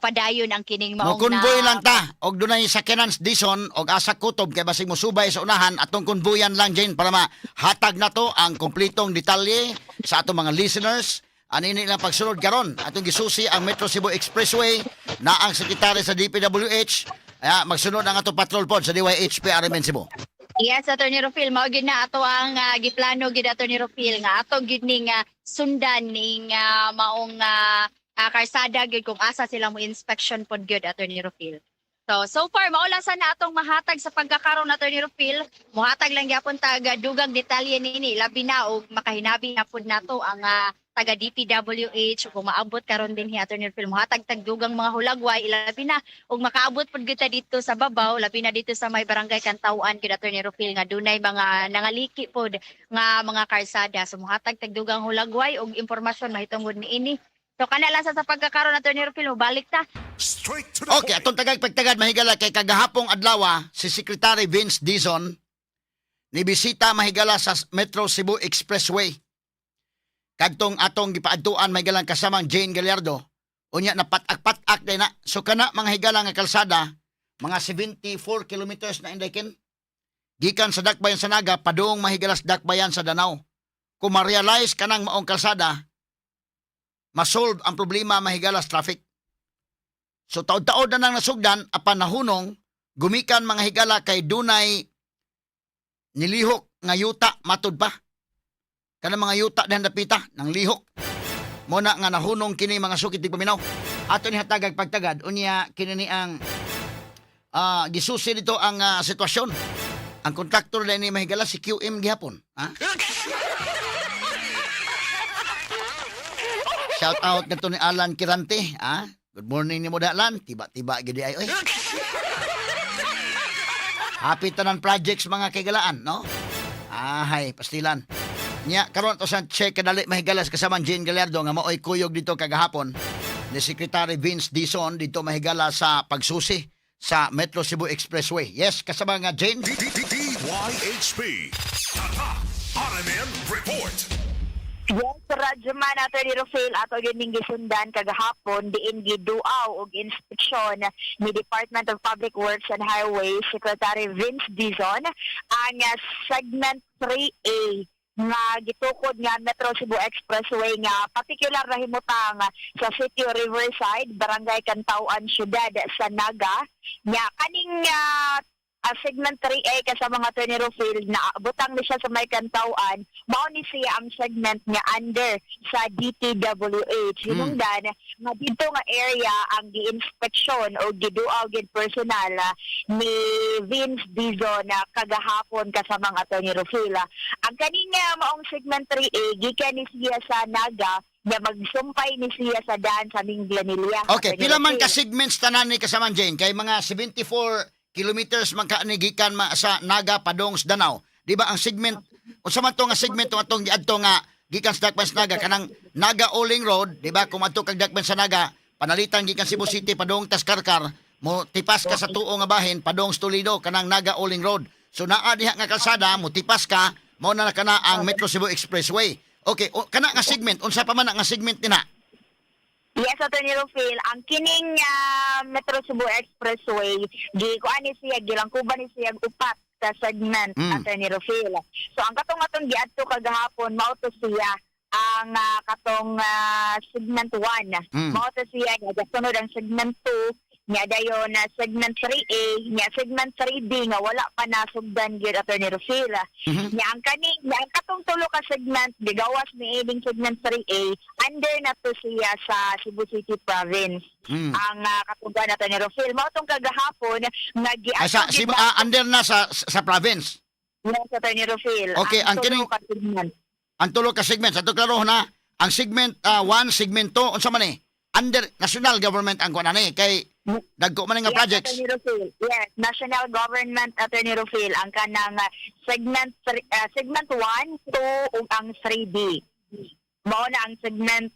padayon ang kining maong Konvoy lang ta og dunay sakyanan Dison og asa kutob kay basig mo subay sa unahan atong konvoyan lang Jane para mahatag na to ang kompletong detalye sa atong mga listeners. Anini lang pagsunod karon atong gisusi ang Metro Cebu Expressway na ang sekretary sa DPWH magsunod ang atong patrol pod sa DYHP RMN Cebu. Yes, Attorney Rufil, mao gid na ato ang giplano gid Attorney Rufil nga ato gid ning sundan ning maong karsada gid kung asa sila mo inspection pod gid Attorney Rufil. So far maula sa na atong mahatag sa pagkakaroon Attorney Rufil, muhatag lang gyapon tag dugang detalye nini labi na og makahinabi na pud nato ang taga DPWH kung maabot karon din Attorney Rufil muhatag tag dugang mga hulagway ilabi na og makaabot pud kita dito sa babaw labi na dito sa may barangay Kantawan gid Attorney Rufil nga dunay mga nangaliki pod nga mga karsada. So muhatag tag dugang hulagway og impormasyon mahitungod niini. So kana lang sa pagkakaroon Attorney Rufil balik ta. Straight to the Okay, point. atong pagtagad mahigala kay kagahapong adlaw si Secretary Vince Dizon nibisita mahigala sa Metro Cebu Expressway. Kadtong atong gipaadtuan mahigalang kasamang Jane Gallardo unya na patak-patak day na. So kana mga higala nga kalsada mga 74 kilometers na indakin gikan sa Dakbayan sa Naga padung mahigalas Dakbayan sa Danau. Kung ma-realize kanang maong kalsada masolve ang problema mahigalas traffic. So taod-taod na nang nasugdan apan nahunong gumikan mga higala kay dunay nilihok nga yuta matud pa. Kana mga yuta na napita ng lihok. Muna nga nahunong kini mga sukit di paminaw. Ato ni hatagag pagtagad unya kini ni ang gisusi dito ang sitwasyon. Ang kontraktor na ni mahigala si QM gihapon, ha? Shout out nito ni Alan Kirante, ha? Good morning ni mo Alan, tiba-tiba gidi ay oy. Happy tanan projects mga kagalaan, no? Hay, pastilan. Nya karon to sa check kadali mahigalas kasama Jane Gallardo nga maoy kuyog dito kagahapon ni Secretary Vince Dizon dito mahigala sa pagsusi sa Metro Cebu Expressway. Yes, kasama nga Jane. DYHP. RMN Report. Yes, Radyo man Attorney Rufil ato yun ning gisundan kagahapon diin giduaw og inspeksyon ni Department of Public Works and Highways Secretary Vince Dizon ang segment 3A nga gitukod nga Metro Cebu Expressway nga particular na himutang sa City of Riverside, Barangay Cantauan, Syudad sa Naga. Nya kaning segment 3A kasama nga Attorney Rufil na butang ni siya sa may Cantauan, mao ni siya ang segment nga under sa DPWH. Hinungdan nga dito nga area ang gi-inspeksyon o giduaw gid personal ni Vince Dizon na kagahapon kasama ang Attorney Rufil. Ang kaning maong segment 3A gikan ni siya sa Naga nga magsumpay ni siya sa daan sa Minglanilla. Okay, pila man ka segments tanan ni kasama Jane kay mga 74 kilometers man ka ni gikan sa Naga padong sa Danau. Di ba ang segment unsa man to nga segment atong giadto nga gikan sa Dakban sa Naga kanang Naga Oling Road, di ba? Kung adto kag Dakban sa Naga, panalitan gikan Cebu City padong Taskarkar, mo tipas ka sa tuo nga bahin padong sa Toledo kanang Naga Oling Road. So naa diha nga kalsada mo tipas ka mao na kana ang Metro Cebu Expressway. Okay, kana nga segment unsa pa man nga segment nina? Yes, Attorney Rufil, ang kining Metro Cebu Expressway, kuan ni siya, gilangkuban ni siya upat sa segment, Attorney Rufil. So, ang katong giadto kagahapon, mao to siya ang katong segment 1. Mao to siya, sunod ang segment 2, nya dayon na segment 3A, nya segment 3B nga wala pa nasugdan gyud Attorney Rufil. Nya ang katong tulo ka segment gigawas ni ibing segment 3A under na to siya sa Cebu City Province. Ang katugan Attorney Rufil mao tong kagahapon nga Under na sa province. Yes, Attorney Rufil. Okay, ang kining ang tulo ka segment ato klaro na ang segment 1, segment 2 unsa man ni? Under national government ang kuan ani kay dagko man nga projects. Yes, national government Attorney Rufil ang kanang segment 1, 2 ug ang 3B. Mao na ang segment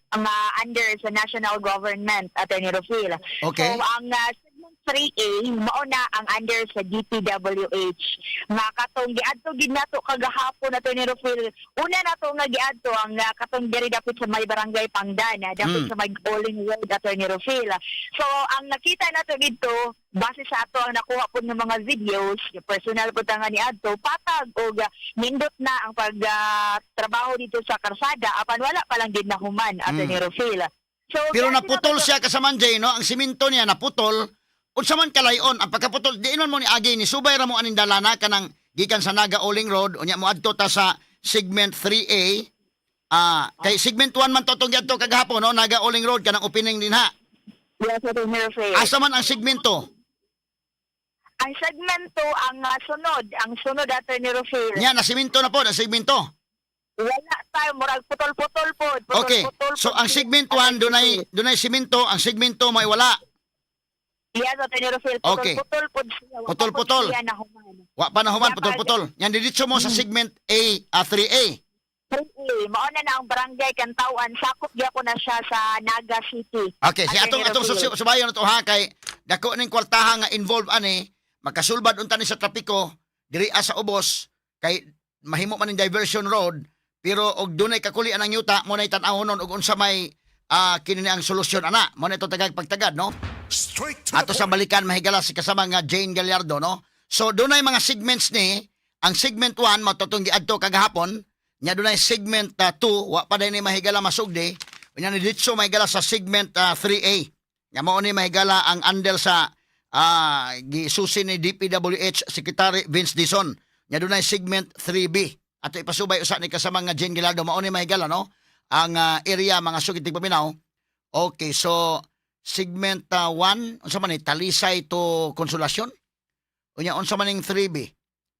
under sa national government Attorney Rufil. Okay. So ang segment 3A mao na ang under sa DPWH. Nga katong giadto gid nato kagahapon Attorney Rufil. Una nato nga giadto ang katong diri dapit sa may barangay Pangdan, dapit sa may Oling Road Attorney Rufil. So ang nakita nato dito base sa ato ang nakuha po ng mga videos, personal po tanga ni adto patag og nindot na ang pagtrabaho dito sa karsada apan wala pa lang gid nahuman Attorney Rufil. So Pero naputol siya kasama Jay, no? Ang simento niya naputol. Unsa man kalayon ang pagkaputol diinon mo ni agi ni subay ra mo aning dalana kanang gikan sa Naga Oling Road unya mo adto ta sa segment 3A. Kay segment 1 man to tong giadto kagahapon no Naga Oling Road kanang opening din ha. yes, Attorney Rufil. Asa man ang segmento? Ang segmento ang sunod Attorney Rufil. Nya na simento na po, na segmento. Wala tayo murag putol-putol po. Okay. So ang segment 1 dunay simento, ang segmento may wala. Yes, Attorney Rufil. Okay. Putol-putol po siya. Putol-putol. Wa pa nahuman putol-putol. Yan diretso mo sa segment A, 3A. 3A, mauna na ang barangay Cantauan, sakop gyapon na siya sa Naga City. Okay, si atong subayon to ha kay dako ning kwartaha nga involved ani makasulbad unta ni sa trapiko diri sa ubos kay mahimo man ning diversion road pero og dunay kakuli anang yuta mo nay tan-awon og unsa may kini ang solusyon ana mo na ito tagag pagtagad no. Straight to the Ato sa balikan mahigala si kasama nga Jane Gallardo no. So dunay mga segments ni ang segment 1 matutong giadto kagahapon nya dunay segment 2 wa pa day ni mahigala masugdi unya ni ditso mahigala sa segment 3A nya mao ni mahigala ang andel sa gisusi ni DPWH Secretary Vince Dizon nya dunay segment 3B ato ipasubay usa ni kasama nga Jane Gallardo mao ni mahigala no ang area mga sugid tigpaminaw. Okay, so segment 1 unsa man ni Talisay to Consolacion unya unsa man ning 3B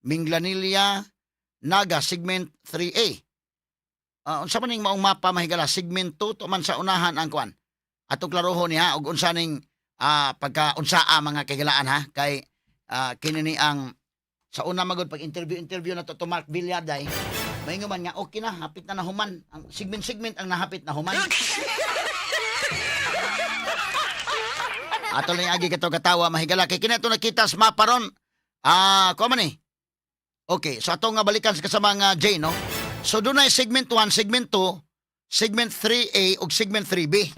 Minglanilla Naga segment 3A. Unsa man ning maong mapa mahigala segment 2 to man sa unahan ang kwan. Atong klarohon niya og unsa ning pagka unsaa mga kagalaan ha kay kini ni ang sa una magod pag interview na to Mark Villaday. Maingon man nga okay na hapit na nahuman ang segment ang nahapit na human. Ato lang agi kato katawa mahigala kay kinato nakita sa mapa ron. Kuha man eh. Okay, so ato nga balikan sa kasama nga Jay, no? So doon ay segment 1, segment 2, segment 3A ug segment 3B.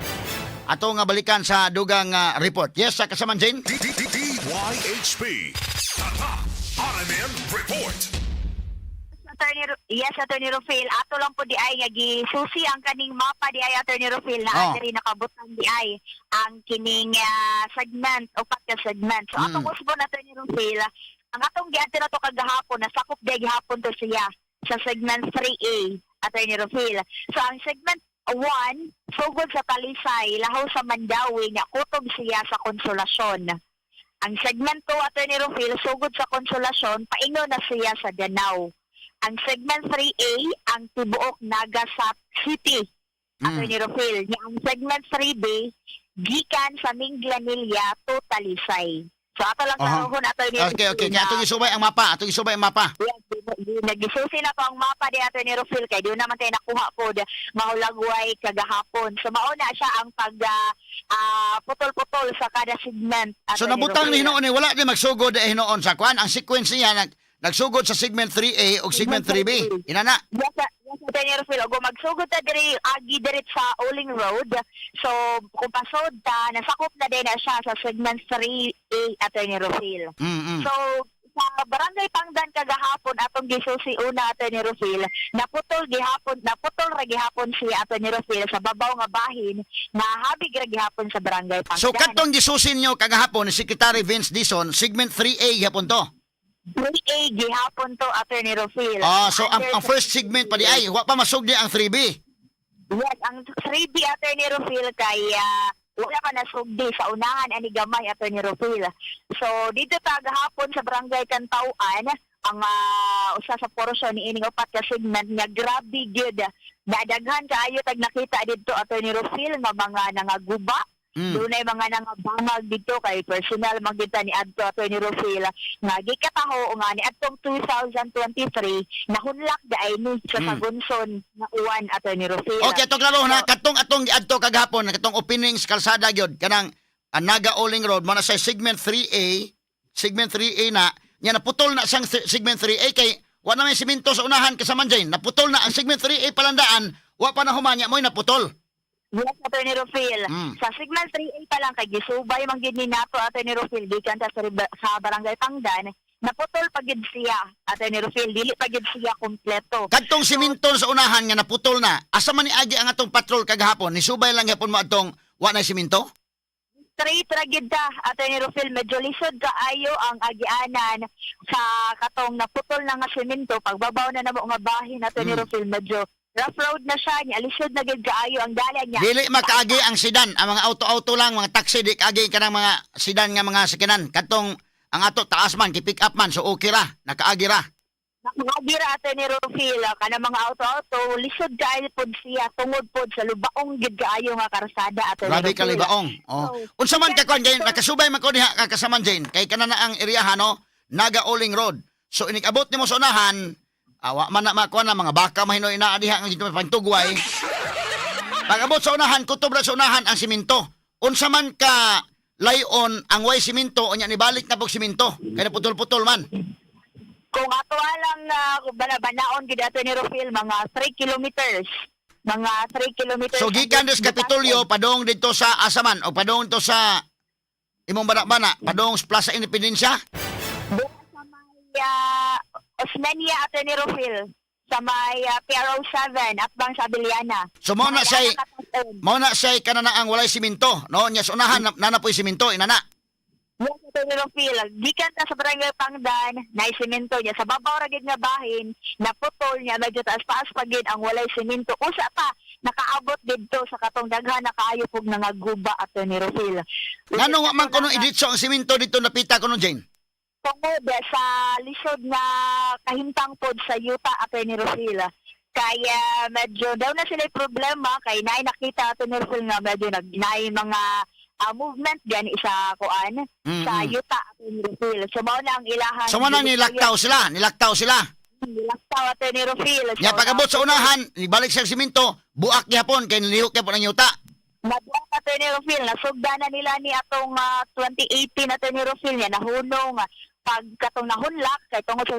Ato nga balikan sa dugang report. Yes, sa kasama Jane? DYHP. Tata RMN Report. Attorney Rufil, ato lang po di ay nga gisusi ang kaning mapa di ay Attorney Rufil na diri nakabutang di ay ang kining segment o ka segment. So atong usbon Attorney Rufil, ang atong giadto na to kagahapon nasakop di gihapon to siya sa segment 3A Attorney Rufil. So ang segment 1, sugod sa Talisay, lahaw sa Mandawi, nga kutob siya sa Konsolasyon. Ang segment 2, Attorney Rufil, sugod sa Konsolasyon, paingon na siya sa Danao. Ang segment 3A, ang tibuok Nagasat City, Attorney Rufil. Ang segment 3B, gikan sa Minglanilla to Talisay. So ato lang karoon, Attorney Okay. Rufil. Kaya atong isubay ang mapa. Nagisusi na to ang mapa di Attorney Rufil kay di naman tayo nakuha po mahulagway kagahapon. So mauna siya ang pag putol-putol sa kada segment. So Attorney nabutang ni Rufil. hinoon wala di magsugod hinoon sa kwan. Ang sequence niya nagsugod sa segment 3A o segment 3B. Inana. Yes, Attorney Rufil, o magsugod ta diri agi dirit sa Uling Road. So kung pasod ta nasakop na din na siya sa segment 3A Attorney Rufil. So sa Barangay Pangdan kagahapon atong gisusi una Attorney Rufil, naputol ra gihapon si Attorney Rufil sa babaw nga bahin na habig ra gihapon sa Barangay Pangdan. So katong gisusin nyo kagahapon ni Secretary Vince Dizon, segment 3A gihapon to. 3A gihapon to Attorney Rufil. So ang first segment pa di ay wa pa masugdi ang 3B. Yes, ang 3B Attorney Rufil kay wala pa nasugdi sa unahan ani gamay Attorney Rufil. So dito ta gahapon sa Barangay Kantauan ang usa sa porosyon ni ining upat ka segment nga grabe gyud. Dadaghan kaayo tag nakita didto Attorney Rufil nga mga nangaguba. Dunay mga nangabangag dito kay personal magita ni adto Attorney Rufil nga gikataho nga ni adtong 2023 nahunlak daay ni sa Sagunson nga uwan Attorney Rufil. Okay, to klaro na katong atong giadto kagahapon katong opening sa kalsada gyud kanang Naga Uling Road mo na sa segment 3A na nya naputol na sang segment 3A kay wa na may simento sa unahan kasama dyan. Naputol na ang segment 3A palandaan, wa pa na humanya mo naputol. Yes, Attorney Rufil. Sa segment 3A pa lang kay gisubay man gid ni nato Attorney Rufil gikan sa Barangay Pangdan, naputol pa gid siya Attorney Rufil, dili pa gid siya kompleto. Kadtong simento sa unahan nga naputol na, asa man ni agi ang atong patrol kagahapon, ni subay lang gyapon mo atong wa na simento? Straight ra gid ta Attorney Rufil, medyo lisod kaayo ang agianan sa katong naputol na nga semento pagbabaw na namo nga bahin Attorney Rufil, medyo rough road na siya niya, lisod na gid kaayo ang dalan niya. Dili makaagi ang sedan, ang mga auto-auto lang, mga taxi di kaagi kanang mga sedan nga mga sakinan. Kadtong ang ato taas man, ki-pick up man, so okay ra, nakaagi ra. Nakaagi ra Attorney Rufil, kanang mga auto-auto, lisod kaayo pod siya, tungod pod sa lubaong gid kaayo nga karsada Attorney Grabe Rufil. ka libaong. Unsa man ka kon Jane, nakasubay man ko diha kakasaman Jane, kay kanana ang area no, Naga Uling Road. So inikabot nimo sa unahan, awa man na makuha na mga baka mahinoy na adiha ang dito pantugway. Pag-abot sa unahan, kutob ra sa unahan ang simento. Unsa man ka layon ang way simento, unya nibalik na pog simento. Kaya putol-putol man. Kung ato lang banaon gid Attorney Rufil, mga 3 kilometers. Mga 3 kilometers. So gikan des Kapitolyo padong dito sa Asaman o padong dito sa imong bana-bana, padong sa Plaza Independencia. Doon sa may Osmeña Attorney Rufil, sa may PRO 7 at bang sa Abiliana. So mao na say kanana ang walay simento, no? Nya sa unahan na po'y simento inana. Yes, Attorney Rufil, gikan ta sa Barangay Pangdan, na simento niya sa babaw ra gid nga bahin, naputol niya medyo taas-taas pa gid ang walay simento. Usa pa nakaabot didto sa katong daghan na kaayo pug nangaguba Attorney Rufil. Ngano wa man kuno iditso ang simento dito napita kuno Jane? Tungod sa lisod nga kahintang pod sa yuta Attorney Rufil. Kaya medyo daw na sila problema kay naay nakita Attorney Rufil nga medyo naay mga movement gan isa kuan sa yuta Attorney Rufil. So mao na ang ilahan. So man nilaktaw sila. Nilaktaw Attorney Rufil. Nya pag-abot sa unahan, ibalik sa simento, buak gyapon kay nilihok gyapon ang yuta. Nabuang Attorney Rufil, nasugdanan nila ni atong 2018 Attorney Rufil niya nahunong pag katong nahunlak kay tungod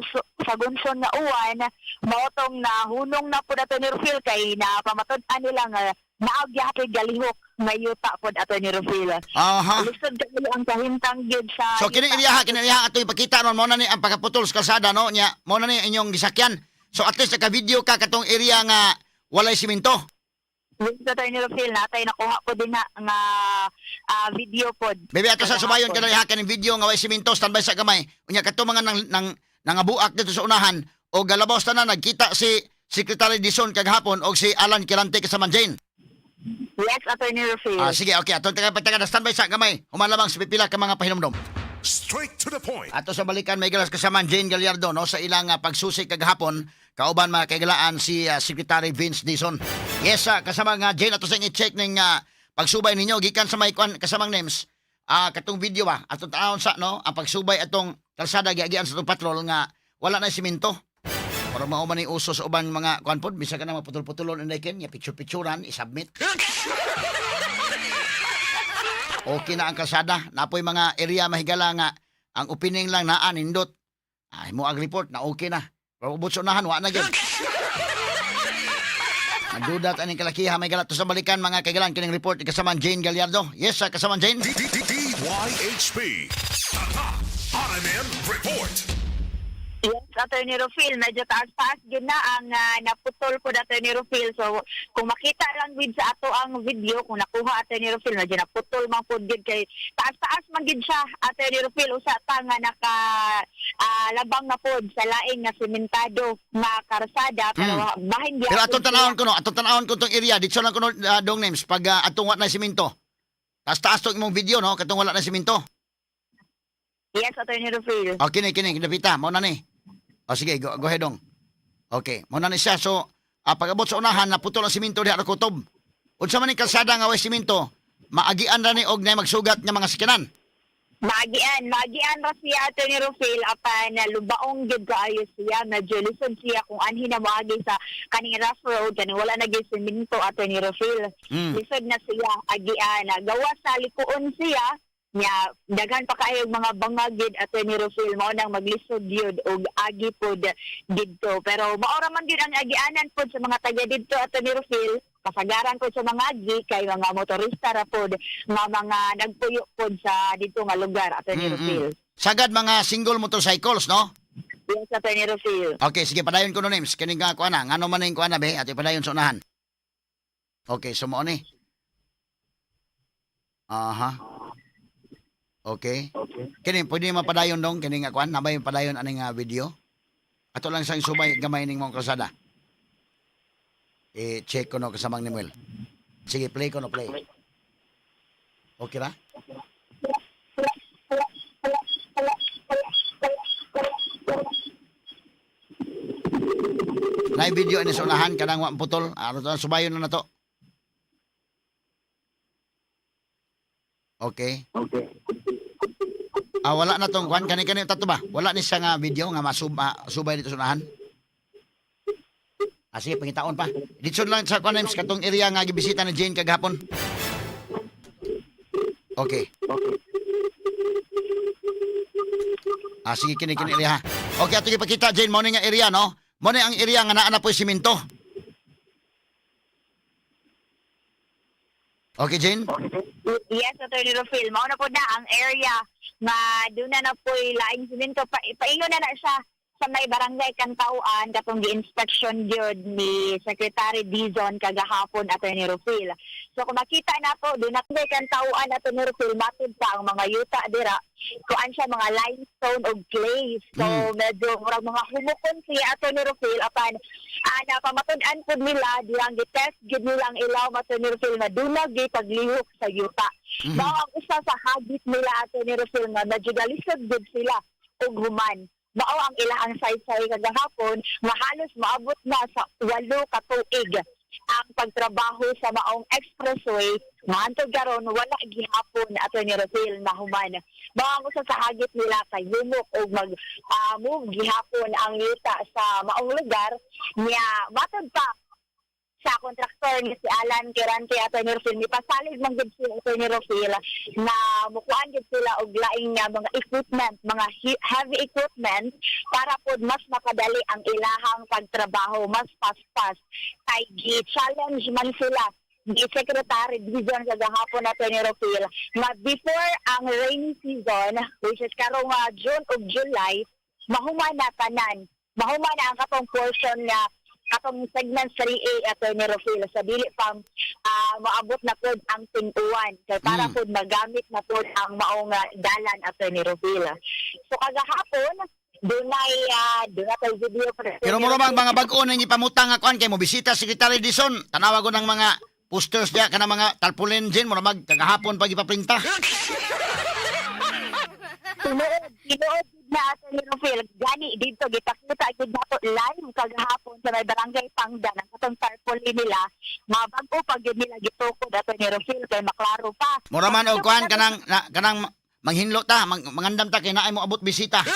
sa gunson nga uwan mao tong nahunong na pud Attorney Rufil kay napamatud-an nila nga naagyapoy galihok nga yuta pod Attorney Rufil. Aha. Lisod kay ang kahintang gyud sa So kini iriha ato ipakita ron mo na ni ang pagkaputol sa kalsada no nya mo na ni inyong gisakyan. So at least naka-video ka katong area nga walay simento. Yes, Attorney Rufil, natay nakuha ko din na nga video pod. Bebe ato sa sumayon ka na hakan ng video nga walay simento standby sa gamay. Unya katong mga nangabuak dito sa unahan o galabaw na nagkita si Secretary Dizon kagahapon o si Alan Kirante kasama Jane. Yes, Attorney Rufil. Sige, okay. Atong taga na standby sa gamay. Humalabang sa pipila ka mga pahinumdom. Straight to the point. Ato sa balikan may galas kasama Jane Gallardo no sa ilang pagsusi kagahapon kauban mga kagalaan si Secretary Vince Dizon. Yes, kasama nga Jane ato sa i-check ning pagsubay ninyo gikan sa may kasamang names. Katong video ba atong taon sa no ang pagsubay atong kalsada giagian sa atong patrol nga wala na simento. Para mao man ni uso sa ubang mga kuan pod bisa ka na maputol-putulon inday ken ya picture-picturean i-submit. Okay na ang kalsada. Napoy mga area mahigala nga ang opening lang naa nindot. Mo ag report na okay na. Pero ubot sa unahan, wa na gyud. Nadudat aning kalakiha may galat to sa balikan mga kaigalan kining report kasama Jane Gallardo. Yes, kasama Jane. DYHP. Tatak RMN Report. Yes, Attorney Rufil, medyo taas-taas yun na ang naputol po na Attorney Rufil. So, kung makita lang din sa ato ang video, kung nakuha Attorney Rufil, medyo naputol mang po din kay taas-taas man din siya Attorney Rufil, usa ta nga naka labang na po sa laing na sementado na karsada, pero bahin diya. Pero atong tanawon ko no, atong tanawon ko tong area dito lang ko no, dong names pag atong wa na simento. Taas-taas tong imong video no, katong wala na simento. Yes, Attorney Rufil. Okay na kini, kinapita, mo na ni. O sige, go ahead dong. Okay, mo na ni siya. So, pag-abot sa unahan, naputol ang simento diha kutob. Unsa man ni kalsada nga way simento, maagian ra ni og na magsugat nga mga sakyanan. Magian ra siya Attorney Rufil apan lubaong gid kaayo siya, medyo lisod siya kung anhi na moagi sa kaning rough road kani wala na gyud simento Attorney Rufil. Lisod na siya agian, gawa sa likuon siya nya daghan pa kayo mga bangagid Attorney Rufil mao nang maglisod yun og agi pod didto, pero maora man gyud ang agianan pod sa mga taga didto Attorney Rufil. Kasagaran po sa mga agi kay mga motorista ra pod nga mga nagpuyo pod sa dito nga lugar Attorney Rufil. Sagad mga single motorcycles no? Yes, Attorney Rufil. Okay, sige padayon ko no names. Kining nga kuan na, ngano man ning kuan na be, ati padayon sa unahan. Okay, so mo ni. Aha. Okay. Kini pwede mapadayon dong kining nga kuan, nabay padayon aning video. Ato lang sang subay gamay ning mong kalsada. Check ko no kasamang ni Mel. Sige, play ko no, play. Okay ra? Live video ini sa unahan, kanang wa putol. Ano to, subayon na to. Okay. Wala na tong kwan, kani tato ba? Wala ni siya nga video nga subay dito sa unahan. Sige, pangitaon pa. Dito lang sa kwan names katong area nga gibisita ni Jane kagahapon. Okay. Sige, kini area ha. Okay, ato gipakita Jane, mo ni nga area no? Mo ni ang area nga naa na po simento. Okay, Jane? Yes, Attorney Rufil. Mao na po na ang area nga doon na po laing simento. Paingon na siya sa may barangay Kantauan katong gi-inspection gyud ni Secretary Dizon kagahapon Attorney Rufil. So kung makita na po doon na Kantauan Attorney Rufil, matod pa ang mga yuta dira. Kuan siya mga limestone o clay. So medyo murag mga humukon siya Attorney Rufil apan napamatun-an po nila dirang gi-test gid nilang ilaw Attorney Rufil na dunag gi paglihok sa yuta. Mao ang usa sa habit nila Attorney Rufil nga medyo galisod gid sila og human. Mao ang ilahang saysay kagahapon nga halos maabot na sa 8 ka tuig ang pagtrabaho sa maong expressway maantod karon wala gihapon Attorney Rufil na human. Mao ang usa sa hagit nila kay humok og move gihapon ang yuta sa maong lugar niya matod pa sa kontraktor ni si Alan Kirante Attorney Rufil, mipasalig man gid sila Attorney Rufil na mukuan gid sila og laing nga mga equipment, mga heavy equipment para pod mas makadali ang ilahang pagtrabaho, mas fast kay gi-challenge man sila ni Secretary Dizon kagahapon Attorney Rufil na before ang rainy season which is karong June ug July mahuman na tanan mahuma na ang katong portion nga katong segment 3A Attorney Rufil sa dili pang maabot na pod ang tinguan kay para pod magamit na pod ang maong dalan Attorney Rufil. So kagahapon dunay video Pero mo bang mga bag-o na ipamutang nga kuan kay mo bisita Secretary Dison. Tanawa ko ng mga posters diya kana mga tarpaulin din mo mag kagahapon pag ipaprinta. Tinuod na Attorney Rufil gani dito gipakita gid nato live kagahapon sa may barangay Pangdan ang katong tarpaulin nila mabag-o pag gid nila gitukod Attorney Rufil kay maklaro pa. Mura man og kuan kanang manghinlo ta mangandam ta kay naay mo abot bisita.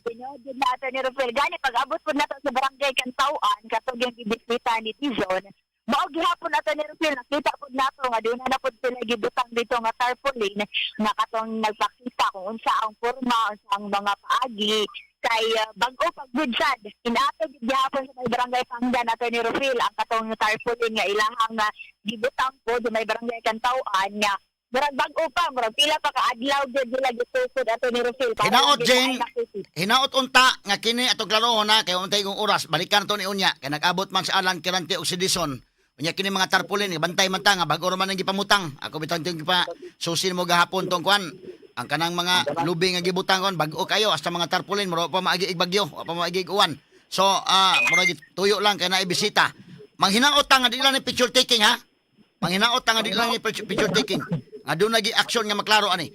Tinuod na Attorney Rufil gani pag abot po nato sa barangay Kantauan katong yung gibisita ni Tizon mao gihapon Attorney Rufil nakita po nato nga doon na po sila gibutang dito nga tarpaulin nga katong nagpakita kung unsa ang porma unsa ang mga paagi kay bag-o pagbudsad inato gihapon sa may barangay Pangdan Attorney Rufil ang katong tarpaulin nga ilahang gibutang po sa may barangay Kantauan nga murag bag-o pa murag pila pa ka adlaw gid sila gitukod Attorney Rufil Hinaot Jane, hinaot unta nga kini ato klaro na kay untay kong oras balikan to ni unya kay nag-abot man sa Alan Kirante og si Dison. Unya kini mga tarpaulin bantay man ta nga bag-o man ang gipamutang. Ako bitang ting pa susin mo gahapon tong kwan. Ang kanang mga lubi nga gibutang kon bag-o kayo hasta mga tarpaulin mura pa maagi ig bagyo, pa maagi ig uwan. So mura tuyo lang kay naay bisita. Manghinaot ta nga di lang ni picture taking ha. Manghinaot ta nga di lang ni picture taking. Nga doon nag-action nga maklaro ani.